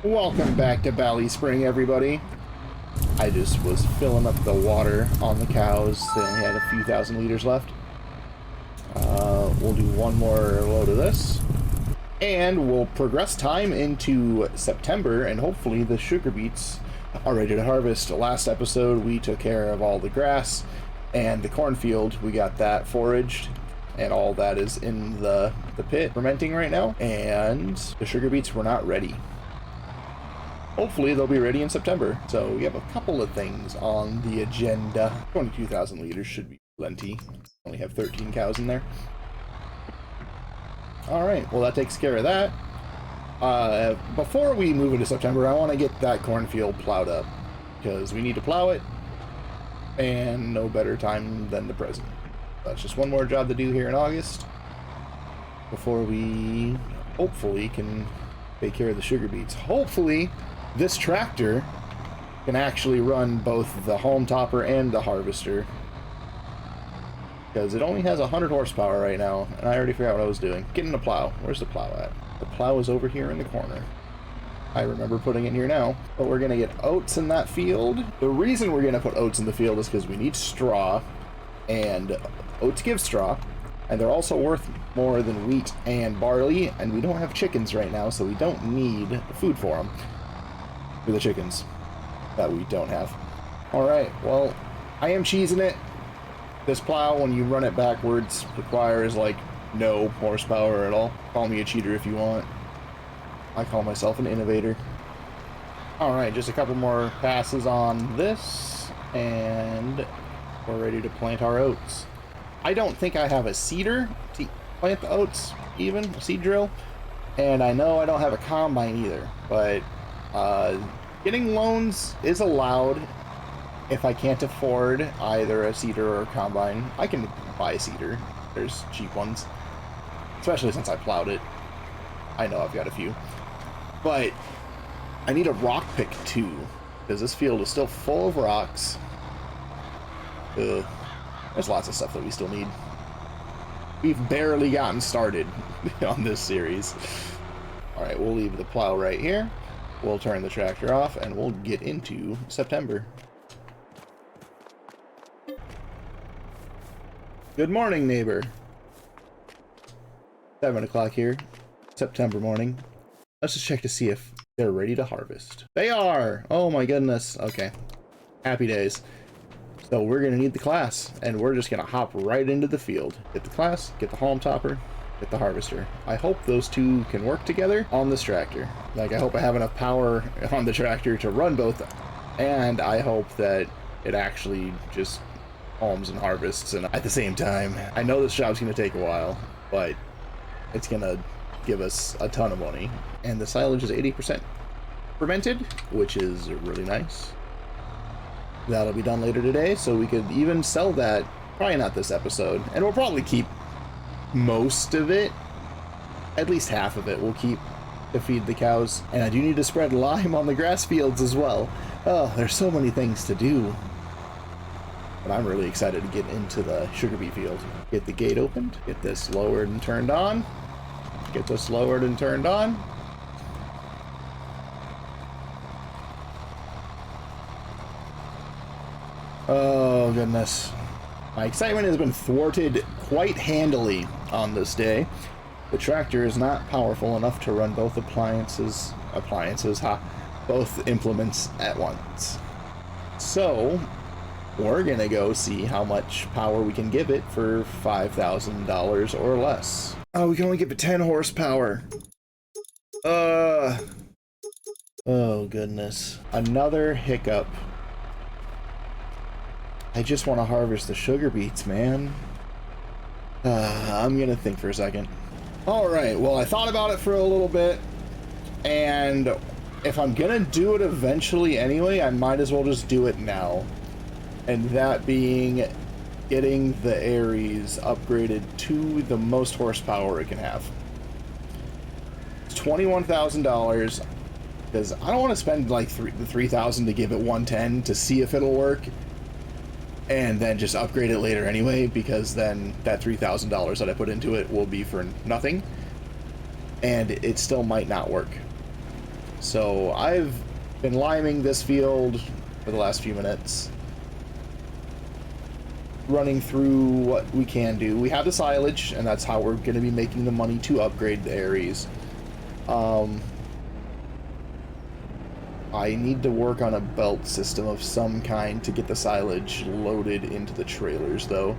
Welcome back to Ballyspring, everybody. I just was filling up the water on the cows. They only had a few thousand liters left. We'll do one more load of this. And we'll progress time into September, and hopefully the sugar beets are ready to harvest. Last episode, we took care of all the grass and the cornfield. We got that foraged, and all that is in the pit fermenting right now. And the sugar beets were not ready. Hopefully they'll be ready in September. So we have a couple of things on the agenda. 22,000 liters should be plenty. Only have 13 cows in there. Alright, well that takes care of that. Before we move into September, I want to get that cornfield plowed up, because we need to plow it, and no better time than the present. That's just one more job to do here in August, before we hopefully can take care of the sugar beets. Hopefully this tractor can actually run both the home topper and the harvester, because it only has 100 horsepower right now, and I already forgot what I was doing. Getting the plow. Where's the plow at? The plow is over here in the corner. I remember putting it here now. But we're going to get oats in that field. The reason we're going to put oats in the field is because we need straw, and oats give straw, and they're also worth more than wheat and barley, and we don't have chickens right now, so we don't need food for them. For the chickens that we don't have. Alright, well, I am cheesing it. This plow, when you run it backwards, requires like no horsepower at all. Call me a cheater if you want. I call myself an innovator. Alright, just a couple more passes on this, and we're ready to plant our oats. I don't think I have a seeder to plant the oats, even, a seed drill. And I know I don't have a combine either, but getting loans is allowed. If I can't afford either a seeder or a combine, I can buy a seeder. There's cheap ones, especially since I plowed it. I know I've got a few, but I need a rock pick too, because this field is still full of rocks. There's lots of stuff that we still need. We've barely gotten started on this series. Alright, we'll leave the plow right here. We'll turn the tractor off, and we'll get into September. Good morning, neighbor. 7 o'clock here, September morning. Let's just check to see if they're ready to harvest. They are! Oh my goodness. Okay. Happy days. So we're gonna need the class, and we're just gonna hop right into the field. Get the class, get the home topper, get the harvester. I hope those two can work together on this tractor. Like, I hope I have enough power on the tractor to run both, and I hope that it actually just homes and harvests and at the same time. I know this job's gonna take a while, but it's gonna give us a ton of money. And the silage is 80% fermented, which is really nice. That'll be done later today, so we could even sell that. Probably not this episode, and we'll probably keep most of it. At least half of it we'll keep to feed the cows. And I do need to spread lime on the grass fields as well. Oh, there's so many things to do. But I'm really excited to get into the sugar beet field. Get the gate opened, get this lowered and turned on, get this lowered and turned on. Oh goodness. My excitement has been thwarted quite handily on this day. The tractor is not powerful enough to run both both implements at once. So we're gonna go see how much power we can give it for $5,000 or less. Oh, we can only give it 10 horsepower. Oh goodness. Another hiccup. I just want to harvest the sugar beets, man. I'm gonna think for a second. Alright, well, I thought about it for a little bit, and if I'm gonna do it eventually anyway, I might as well just do it now. And that being getting the Aries upgraded to the most horsepower it can have. It's $21,000, because I don't want to spend like the $3,000 to give it 110 to see if it'll work, and then just upgrade it later anyway, because then that $3,000 that I put into it will be for nothing, and it still might not work. So I've been liming this field for the last few minutes, running through what we can do. We have the silage, and that's how we're going to be making the money to upgrade the Aries. I need to work on a belt system of some kind to get the silage loaded into the trailers, though,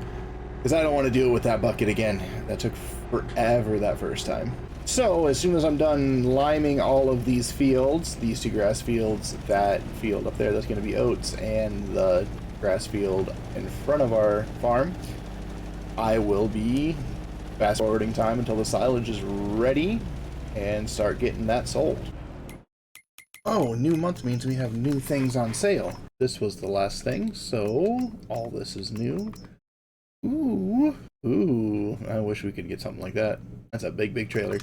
because I don't want to deal with that bucket again. That took forever that first time. So as soon as I'm done liming all of these fields, these two grass fields, that field up there, that's going to be oats, and the grass field in front of our farm, I will be fast forwarding time until the silage is ready and start getting that sold. Oh, new month means we have new things on sale. This was the last thing, so all this is new. Ooh, ooh, I wish we could get something like that. That's a big, big trailer.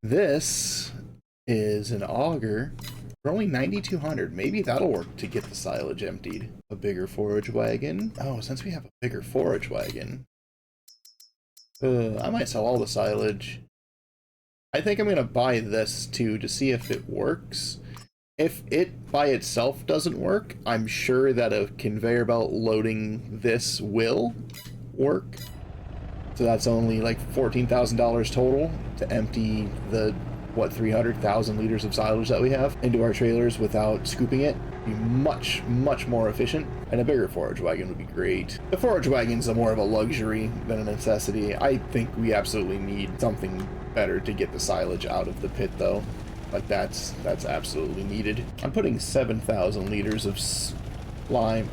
This is an auger for only 9,200. Maybe that'll work to get the silage emptied. A bigger forage wagon. Oh, since we have a bigger forage wagon, I might sell all the silage. I think I'm gonna buy this too to see if it works. If it by itself doesn't work, I'm sure that a conveyor belt loading this will work. So that's only like $14,000 total to empty the, what, 300,000 liters of silage that we have into our trailers without scooping it. Be much, much more efficient, and a bigger forage wagon would be great. The forage wagon's more of a luxury than a necessity. I think we absolutely need something better to get the silage out of the pit, though. Like, that's absolutely needed. I'm putting 7,000 liters of lime.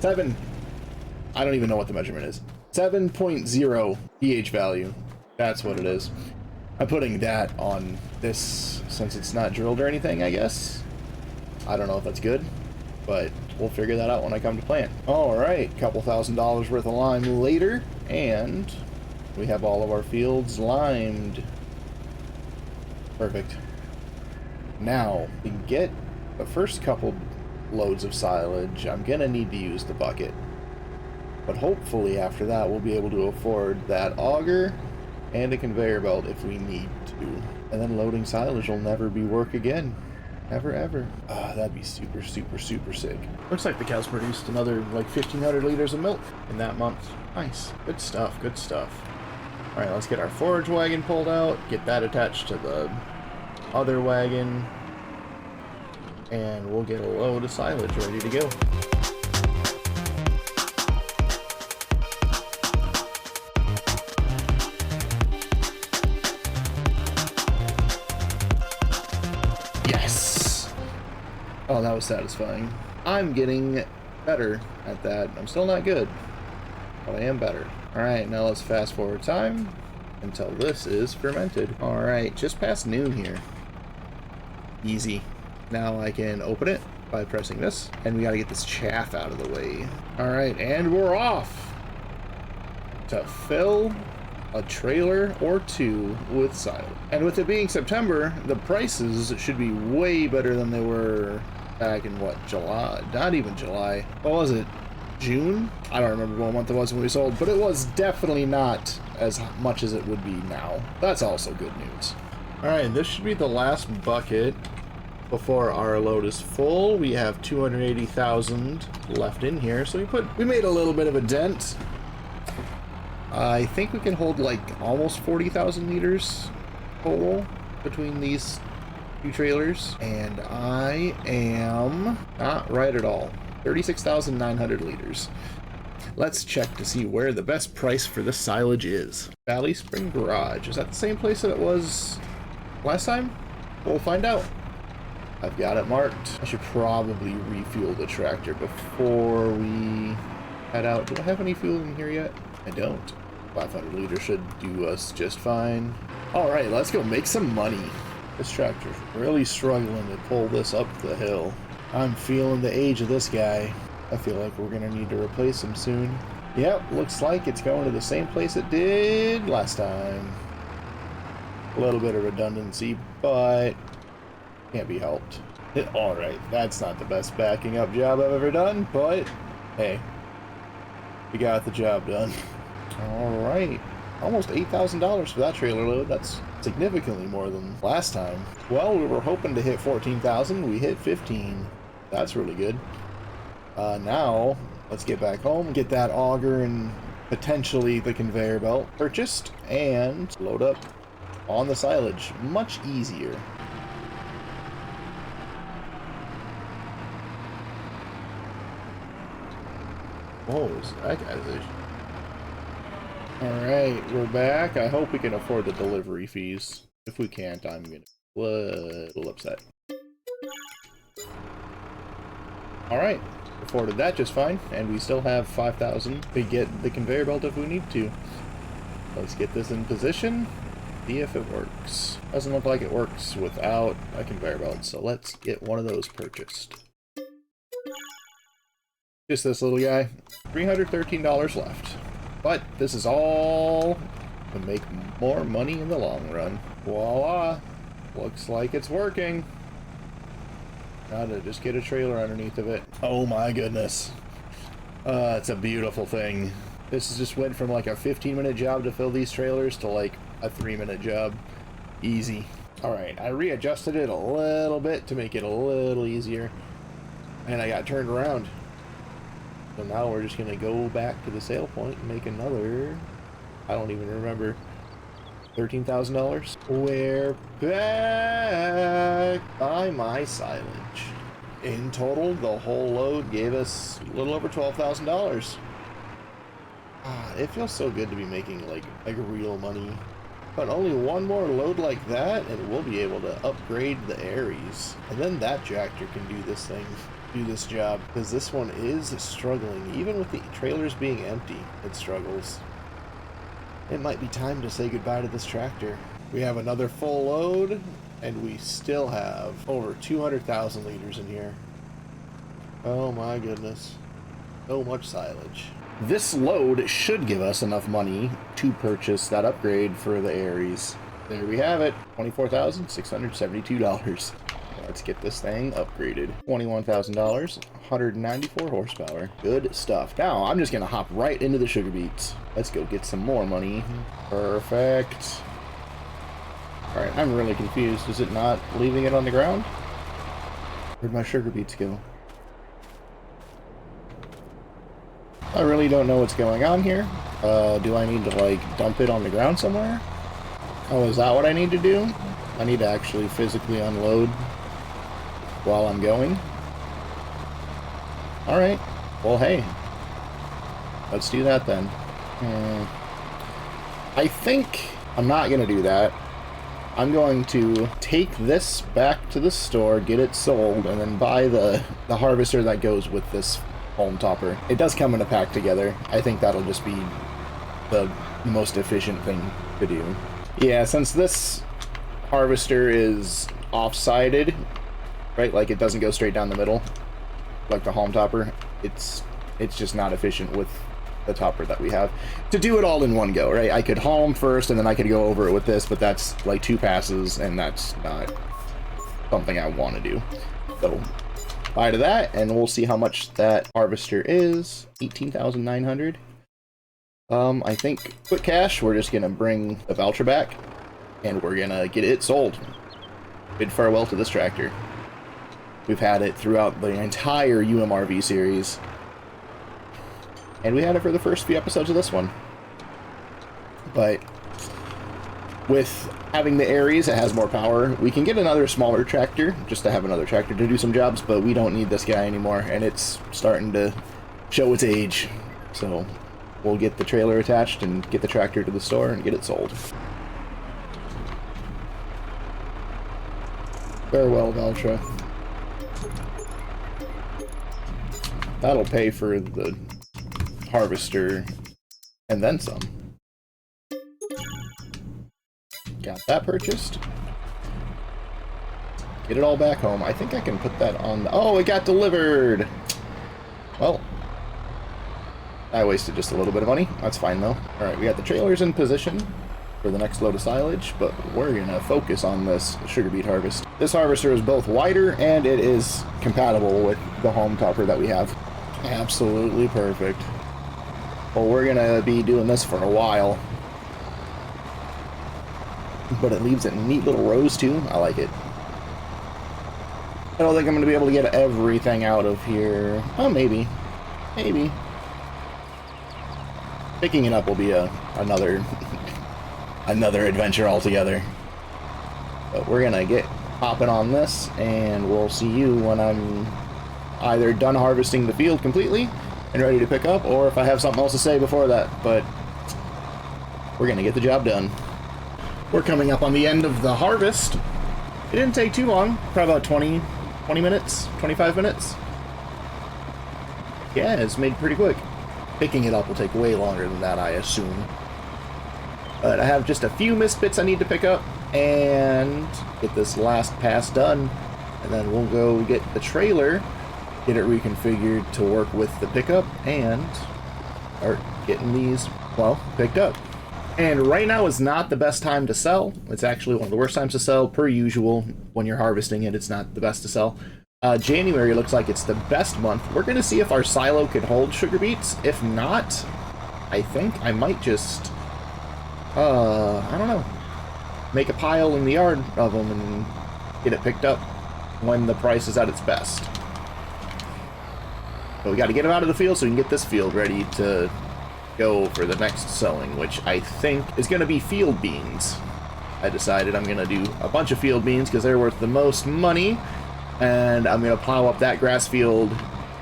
I don't even know what the measurement is. 7.0 pH value. That's what it is. I'm putting that on this since it's not drilled or anything, I guess. I don't know if that's good, but we'll figure that out when I come to plant. Alright, couple $1,000s worth of lime later, and we have all of our fields limed. Perfect. Now, to get the first couple loads of silage, I'm gonna need to use the bucket. But hopefully after that we'll be able to afford that auger and a conveyor belt if we need to. And then loading silage will never be work again. Never ever. That'd be super, super, super sick. Looks like the cows produced another like 1,500 liters of milk in that month. Nice. Good stuff, good stuff. Alright, let's get our forage wagon pulled out, get that attached to the other wagon, and we'll get a load of silage ready to go. Yes! Oh, that was satisfying. I'm getting better at that. I'm still not good, but I am better. Alright, now let's fast forward time until this is fermented. Alright, just past noon here. Easy. Now I can open it by pressing this, and we gotta get this chaff out of the way. Alright, and we're off to fill a trailer or two with silage. And with it being September, the prices should be way better than they were back in, what, July? Not even July. What was it? June? I don't remember what month it was when we sold, but it was definitely not as much as it would be now. That's also good news. Alright, this should be the last bucket before our load is full. We have 280,000 left in here, so we made a little bit of a dent. I think we can hold like almost 40,000 liters total between these two trailers, and I am not right at all. 36,900 liters. Let's check to see where the best price for this silage is. Ballyspring Garage. Is that the same place that it was last time? We'll find out. I've got it marked. I should probably refuel the tractor before we head out. Do I have any fuel in here yet? I don't. 500 liters should do us just fine. Alright, let's go make some money. This tractor's really struggling to pull this up the hill. I'm feeling the age of this guy. I feel like we're gonna need to replace him soon. Yep, looks like it's going to the same place it did last time. A little bit of redundancy, but can't be helped. Alright, that's not the best backing up job I've ever done, but hey, we got the job done. Alright, almost $8,000 for that trailer load. That's significantly more than last time. Well, we were hoping to hit 14,000. We hit 15. That's really good. Now, let's get back home, get that auger and potentially the conveyor belt purchased, and load up on the silage. Much easier. Whoa, is that guy's issue? Alright, we're back. I hope we can afford the delivery fees. If we can't, I'm gonna be a little upset. Alright, afforded that just fine, and we still have 5,000 to get the conveyor belt if we need to. Let's get this in position, see if it works. Doesn't look like it works without a conveyor belt, so let's get one of those purchased. Just this little guy. $313 left. But this is all to make more money in the long run. Voila! Looks like it's working. Gotta just get a trailer underneath of it. Oh my goodness. It's a beautiful thing. This just went from like a 15-minute job to fill these trailers to like a 3-minute job. Easy. Alright, I readjusted it a little bit to make it a little easier. And I got turned around. So now we're just going to go back to the sale point and make another, I don't even remember, $13,000. We're back! Buy my silage. In total, the whole load gave us a little over $12,000. It feels so good to be making like real money. But only one more load like that and we'll be able to upgrade the Aries. And then that tractor can do this thing. Do this job, because this one is struggling. Even with the trailers being empty, it struggles. It might be time to say goodbye to this tractor. We have another full load, and we still have over 200,000 liters in here. Oh my goodness. So much silage. This load should give us enough money to purchase that upgrade for the Aries. There we have it, $24,672. Let's get this thing upgraded. $21,000, 194 horsepower. Good stuff. Now, I'm just going to hop right into the SUGARBEETS. Let's go get some more money. Perfect. Alright, I'm really confused. Is it not leaving it on the ground? Where'd my SUGARBEETS go? I really don't know what's going on here. Do I need to, like, dump it on the ground somewhere? Oh, is that what I need to do? I need to actually physically unload while I'm going. Alright, well hey, let's do that then. I think I'm not gonna do that. I'm going to take this back to the store, get it sold, and then buy the harvester that goes with this home topper. It does come in a pack together. I think that'll just be the most efficient thing to do. Yeah, since this harvester is off-sided, right, like it doesn't go straight down the middle like the home topper, it's just not efficient with the topper that we have to do it all in one go, right? I could home first and then I could go over it with this, but that's like 2 passes and that's not something I want to do. So buy to that and we'll see how much that harvester is. 18,900. I think quick cash, we're just gonna bring the Valtra back and we're gonna get it sold. Bid farewell to this tractor. We've had it throughout the entire UMRV series. And we had it for the first few episodes of this one. But with having the Aries, it has more power. We can get another smaller tractor, just to have another tractor to do some jobs, but we don't need this guy anymore, and it's starting to show its age. So we'll get the trailer attached and get the tractor to the store and get it sold. Farewell, Valtra. That'll pay for the harvester and then some. Got that purchased. Get it all back home. I think I can put that on the... Oh, it got delivered! Well, I wasted just a little bit of money. That's fine, though. Alright, we got the trailers in position for the next load of silage, but we're gonna focus on this SUGARBEET harvest. This harvester is both wider and it is compatible with the home topper that we have. Absolutely perfect. Well, we're gonna be doing this for a while. but it leaves it in neat little rows too. I like it. I don't think I'm going to be able to get everything out of here. Oh, maybe. Maybe. Picking it up will be another another adventure altogether. But we're going to get hopping on this, and we'll see you when I'm either done harvesting the field completely and ready to pick up, or if I have something else to say before that. But we're going to get the job done. We're coming up on the end of the harvest. It didn't take too long, probably about 20 minutes, 25 minutes. Yeah, it's made pretty quick. Picking it up will take way longer than that, I assume. But I have just a few missed bits I need to pick up and get this last pass done. And then we'll go get the trailer, get it reconfigured to work with the pickup, and start getting these, well, picked up. And right now is not the best time to sell. It's actually one of the worst times to sell, per usual. When you're harvesting it, it's not the best to sell. January looks like it's the best month. We're going to see if our silo can hold sugar beets. If not, I think I might just, I don't know, make a pile in the yard of them and get it picked up when the price is at its best. But we got to get them out of the field so we can get this field ready to go for the next sowing, which I think is going to be field beans. I decided I'm going to do a bunch of field beans because they're worth the most money. And I'm going to plow up that grass field,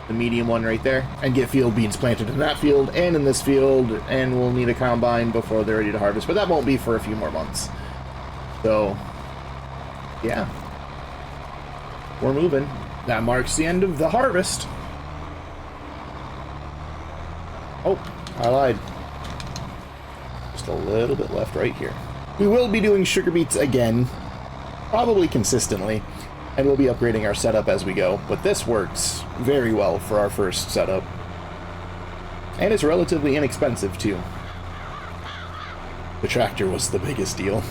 the medium one right there, and get field beans planted in that field and in this field, and we'll need a combine before they're ready to harvest, but that won't be for a few more months. So, yeah. We're moving. That marks the end of the harvest. Oh, I lied. Just a little bit left right here. We will be doing sugar beets again, probably consistently. And we'll be upgrading our setup as we go, but this works very well for our first setup. And it's relatively inexpensive, too. The tractor was the biggest deal.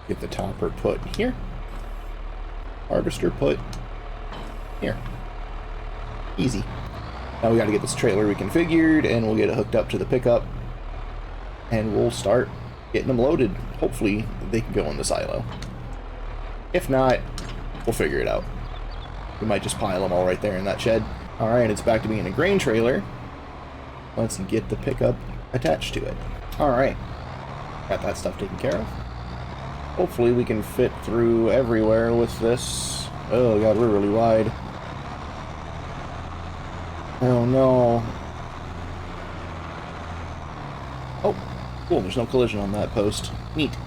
Get the topper put here. Harvester put here. Easy. Now we gotta get this trailer reconfigured, and we'll get it hooked up to the pickup. And we'll start getting them loaded. Hopefully, they can go in the silo. If not, we'll figure it out. We might just pile them all right there in that shed. Alright, it's back to being a grain trailer. Let's get the pickup attached to it. Alright. Got that stuff taken care of. Hopefully we can fit through everywhere with this. Oh god, we're really wide. Oh no. Oh, cool, there's no collision on that post. Neat.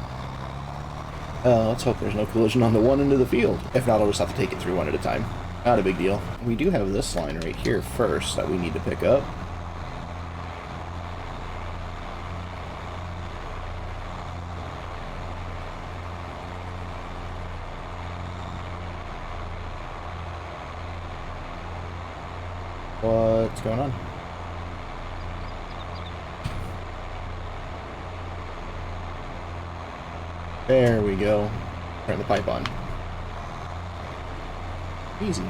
Let's hope there's no collision on the one end of the field. If not, I'll just have to take it through one at a time. Not a big deal. We do have this line right here first that we need to pick up. What's going on? There we go. Turn the pipe on. Easy.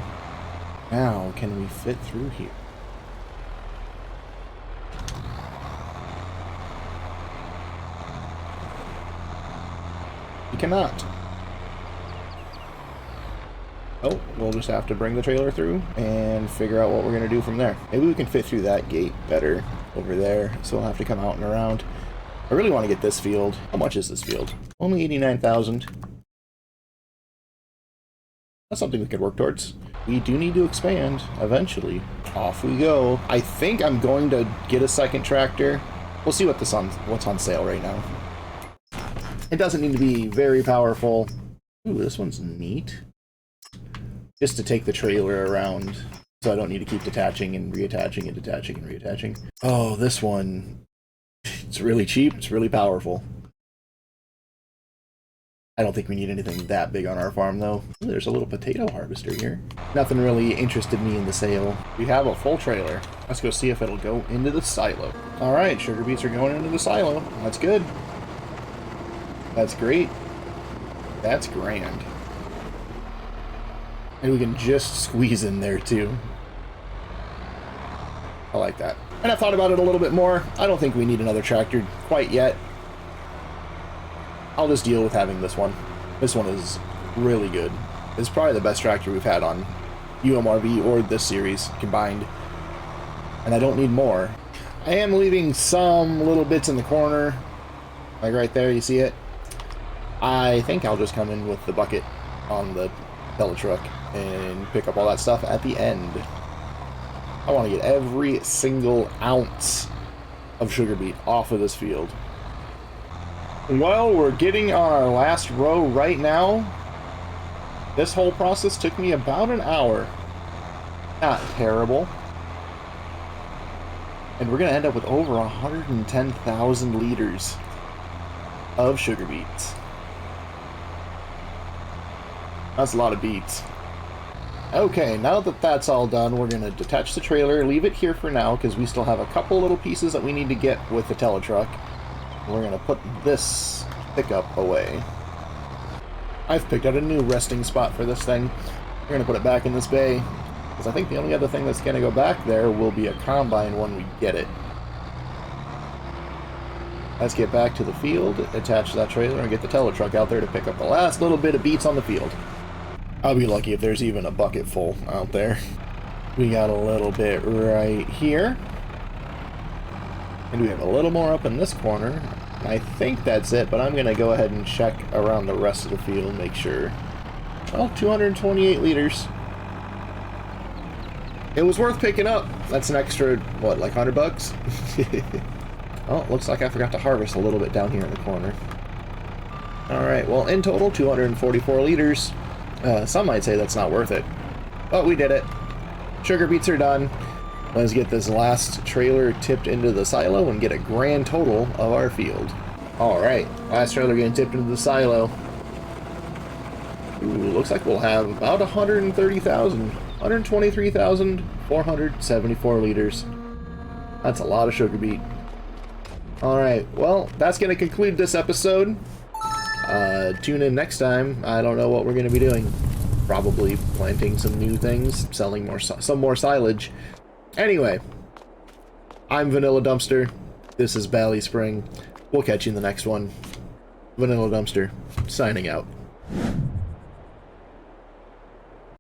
Now, can we fit through here? We cannot. Oh, we'll just have to bring the trailer through and figure out what we're going to do from there. Maybe we can fit through that gate better over there, so we'll have to come out and around. I really want to get this field. How much is this field? Only 89,000. That's something we could work towards. We do need to expand eventually. Off we go. I think I'm going to get a second tractor. We'll see what's on sale right now. It doesn't need to be very powerful. Ooh, this one's neat. Just to take the trailer around, so I don't need to keep detaching and reattaching and detaching and reattaching. Oh, this one. It's really cheap. It's really powerful. I don't think we need anything that big on our farm, though. Ooh, there's a little potato harvester here. Nothing really interested me in the sale. We have a full trailer. Let's go see if it'll go into the silo. All right, sugar beets are going into the silo. That's good. That's great. That's grand. And we can just squeeze in there, too. I like that. And I thought about it a little bit more. I don't think we need another tractor quite yet. I'll just deal with having this one. This one is really good. It's probably the best tractor we've had on UMRV or this series combined. And I don't need more. I am leaving some little bits in the corner. Like right there, you see it? I think I'll just come in with the bucket on the Teletruck and pick up all that stuff at the end. I want to get every single ounce of sugar beet off of this field. Well, we're getting on our last row right now. This whole process took me about an hour. Not terrible. And we're going to end up with over 110,000 liters of sugar beets. That's a lot of beets. Okay, now that that's all done, we're going to detach the trailer, leave it here for now, because we still have a couple little pieces that we need to get with the Teletruck. We're going to put this pickup away. I've picked out a new resting spot for this thing. We're going to put it back in this bay, because I think the only other thing that's going to go back there will be a combine when we get it. Let's get back to the field, attach that trailer, and get the Teletruck out there to pick up the last little bit of beets on the field. I'll be lucky if there's even a bucket full out there. We got a little bit right here. And we have a little more up in this corner. I think that's it, but I'm going to go ahead and check around the rest of the field, make sure. Well, 228 liters. It was worth picking up. That's an extra, what, like 100 bucks? Oh, looks like I forgot to harvest a little bit down here in the corner. Alright, well, in total, 244 liters. Some might say that's not worth it. But we did it. Sugar beets are done. Let's get this last trailer tipped into the silo and get a grand total of our field. Alright, last trailer getting tipped into the silo. Ooh, looks like we'll have about 130,000. 123,474 liters. That's a lot of sugar beet. Alright, well, that's going to conclude this episode. Tune in next time. I don't know what we're going to be doing. Probably planting some new things, selling some more silage. Anyway, I'm Vanilla Dumpster. This is Ballyspring. We'll catch you in the next one. Vanilla Dumpster, signing out.